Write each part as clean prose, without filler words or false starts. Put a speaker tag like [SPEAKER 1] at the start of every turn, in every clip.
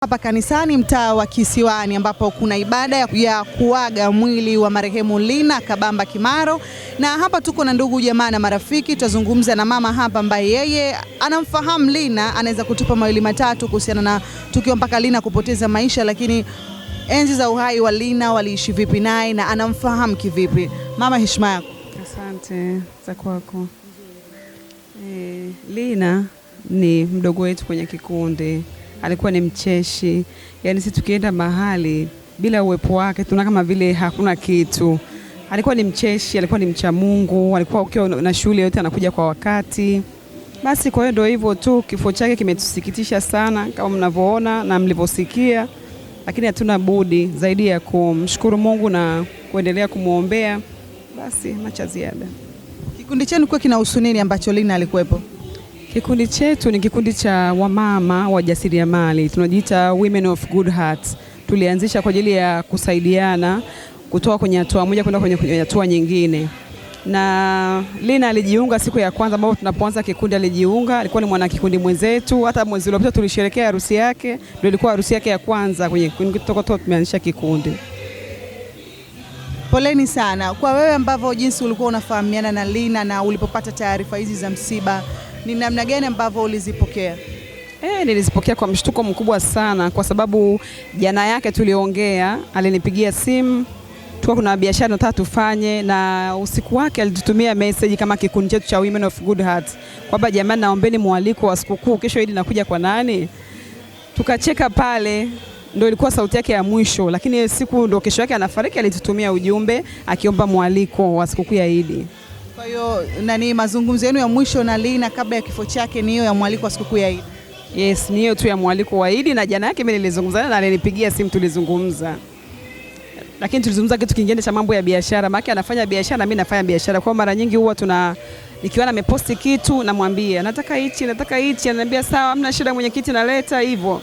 [SPEAKER 1] Hapa kanisani mtaa wa Kisiwani ambapo kuna ibada ya kuaga mwili wa marehemu Lina Kabamba Kimaro, na hapa tuko na ndugu jamaa na marafiki. Tutazungumza na mama hapa ambaye yeye anamfahamu Lina, anaweza kutupa mawili matatu kuhusiana na tukio mpaka Lina kupoteza maisha, lakini enzi za uhai wa Lina waliishi vipi naye na anamfahamu kivipi. Mama, heshima yako.
[SPEAKER 2] Asante za kwako. Lina ni mdogo wetu kwenye kikundi. Alikuwa ni mcheshi, yani sisi tukienda mahali bila uwepo wake tuna kama vile hakuna kitu. Alikuwa ni mcheshi, alikuwa ni mcha Mungu, alikuwa ukiwa na shule yote anakuja kwa wakati. Basi kwa hiyo ndio hivyo tu, kifo chake kimetusikitisha sana kama mnavyoona na mlivyosikia, lakini hatuna budi zaidi ya kumshukuru Mungu na kuendelea kumuombea. Basi macha ziada.
[SPEAKER 1] Kikundi chenu kwa kinahusu nini ambacho Lina alikuwepo?
[SPEAKER 2] Kikundi chetu ni kikundi cha wamama wajasiriamali, tunajiita Women of Good Hearts. Tulianzisha kwa ajili ya kusaidiana kutoka kwenye hatua moja kwenda kwenye hatua nyingine. Na Lina alijiunga siku ya kwanza ambapo tunapoanza kikundi alijiunga, alikuwa ni mwana kikundi mwenzetu. Hata mwezi uliopita tulisherehekea harusi yake, ndio ilikuwa harusi yake ya kwanza kwenye kikundi kutoka tumeanzisha kikundi.
[SPEAKER 1] Poleni sana. Kwa wewe ambavyo jinsi ulikuwa unafahamiana na Lina na ulipopata taarifa hizi za msiba, ni namna gani ambavyo ulizipokea?
[SPEAKER 2] Nilizipokea kwa mshtuko mkubwa sana, kwa sababu jana yake tuliongea, alinipigia simu, tulikuwa kuna biashara nataka tufanye, na usiku wake alitutumia message kama kikundi chetu cha Women of Good Hearts kwamba jamani, naombeni mwaliko wa sikukuu kesho ili nakuja kwa nani. Tukacheka pale, ndio ilikuwa sauti yake ya mwisho, lakini siku ndio kesho yake anafariki alitutumia ujumbe akiomba mwaliko wa sikukuu ya Idi.
[SPEAKER 1] Kwa hiyo mazungumzo yenu ya mwisho na Lina kabla ya kifo chake ni hiyo ya mwaliko wa sikukuu ya Idi?
[SPEAKER 2] Yes, ni hiyo tu ya mwaliko wa Idi, na jana yake mimi nilizungumza na alinipigia simu tulizungumza. Lakini tulizungumza kitu kingine cha mambo ya biashara, maana anafanya biashara na mimi nafanya biashara. Kwa mara nyingi huwa nikiona ameposti kitu namwambia nataka hichi, ananiambia sawa, hamna shida mwenyekiti, naleta hivyo.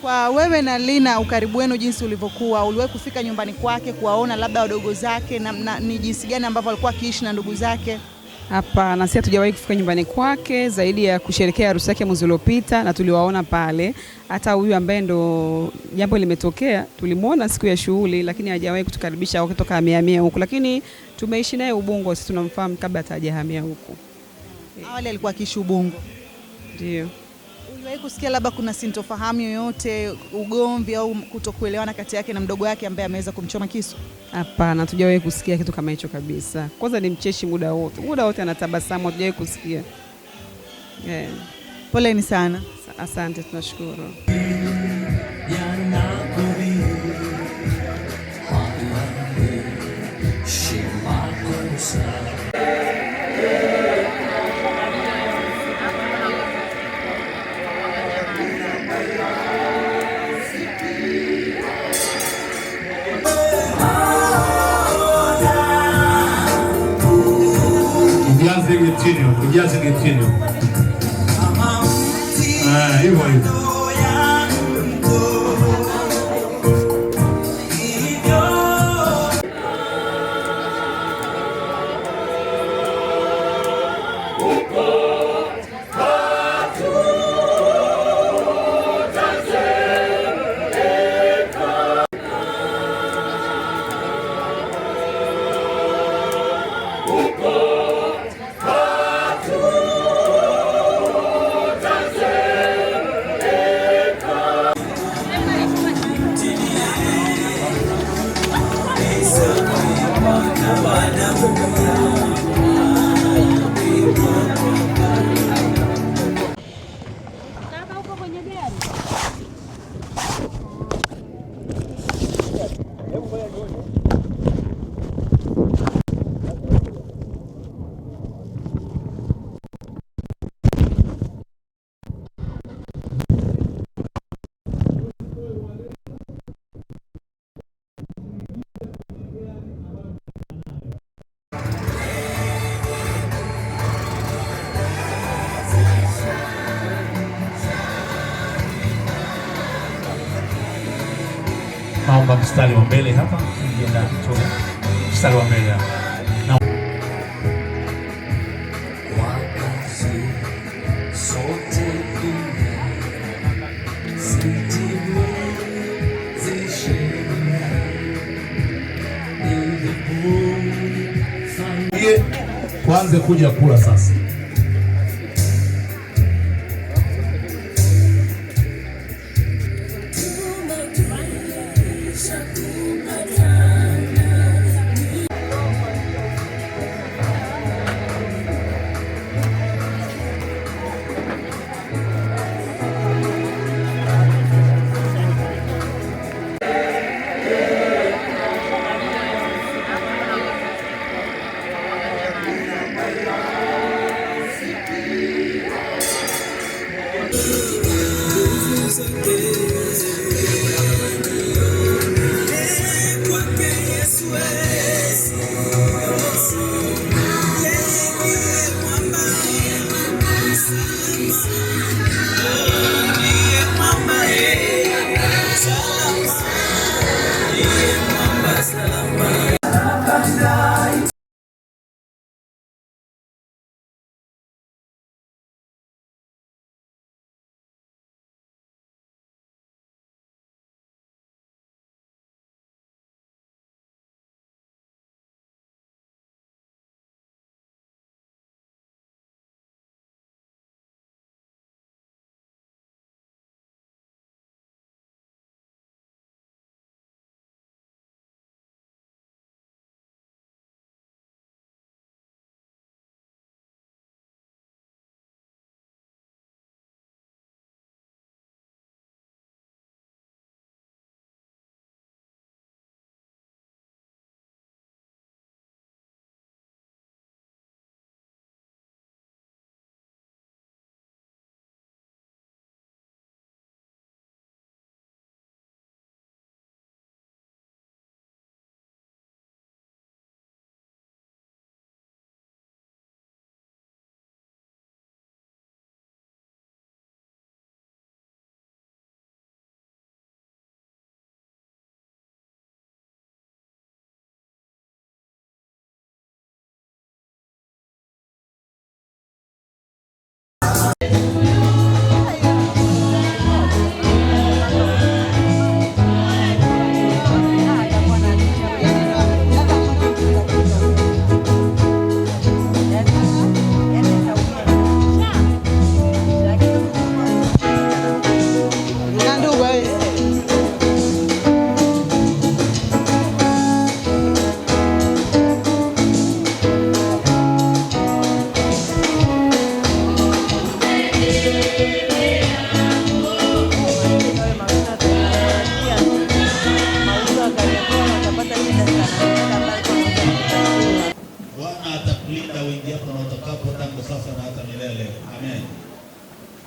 [SPEAKER 1] Kwa wewe na Lina, ukaribu wenu jinsi ulivyokuwa, uliwahi kufika nyumbani kwake kuwaona labda wadogo zake na ni jinsi gani ambavyo alikuwa akiishi na ndugu zake?
[SPEAKER 2] Hapana, sisi hatujawahi kufika nyumbani kwake zaidi ya kusherehekea harusi yake mwezi uliopita, na tuliwaona pale. Hata huyu ambaye ndo jambo limetokea tulimuona siku ya shughuli, lakini hajawahi kutukaribisha kutoka amehamia huku, lakini tumeishi naye Ubungo, sisi tunamfahamu kabla hajahamia huku.
[SPEAKER 1] Awali alikuwa akiishi Ubungo?
[SPEAKER 2] Ndio.
[SPEAKER 1] Uliwahi kusikia labda kuna sintofahamu yoyote, ugomvi au kutokuelewana kati yake na mdogo wake ambaye ameweza kumchoma kisu?
[SPEAKER 2] Hapana, hatujawahi kusikia kitu kama hicho kabisa. Kwanza ni mcheshi muda wote anatabasamu, hatujawahi kusikia.
[SPEAKER 1] Poleni sana.
[SPEAKER 2] Asante, tunashukuru.
[SPEAKER 3] Kujaza getini. Hivyo. Naomba mstari wa mbele hapa, mstari wa mbele hapa. waanze kuja kula sasa.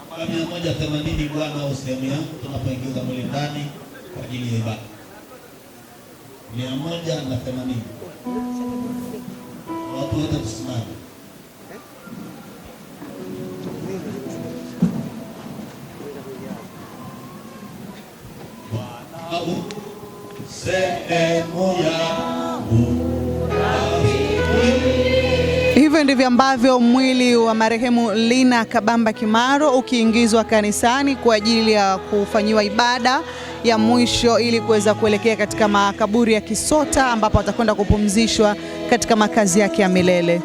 [SPEAKER 4] Kwa 180 Bwana au sehemu yangu tunapoingiza mwili ndani kwa ajili ya ibada. 180. Watu wote tusimame. Bwana sehemu yangu.
[SPEAKER 1] Hivyo ndivyo ambavyo mwili wa marehemu Lina Kabamba Kimaro ukiingizwa kanisani kwa ajili ya kufanyiwa ibada ya mwisho ili kuweza kuelekea katika makaburi ya Kisota ambapo atakwenda kupumzishwa katika makazi yake ya milele.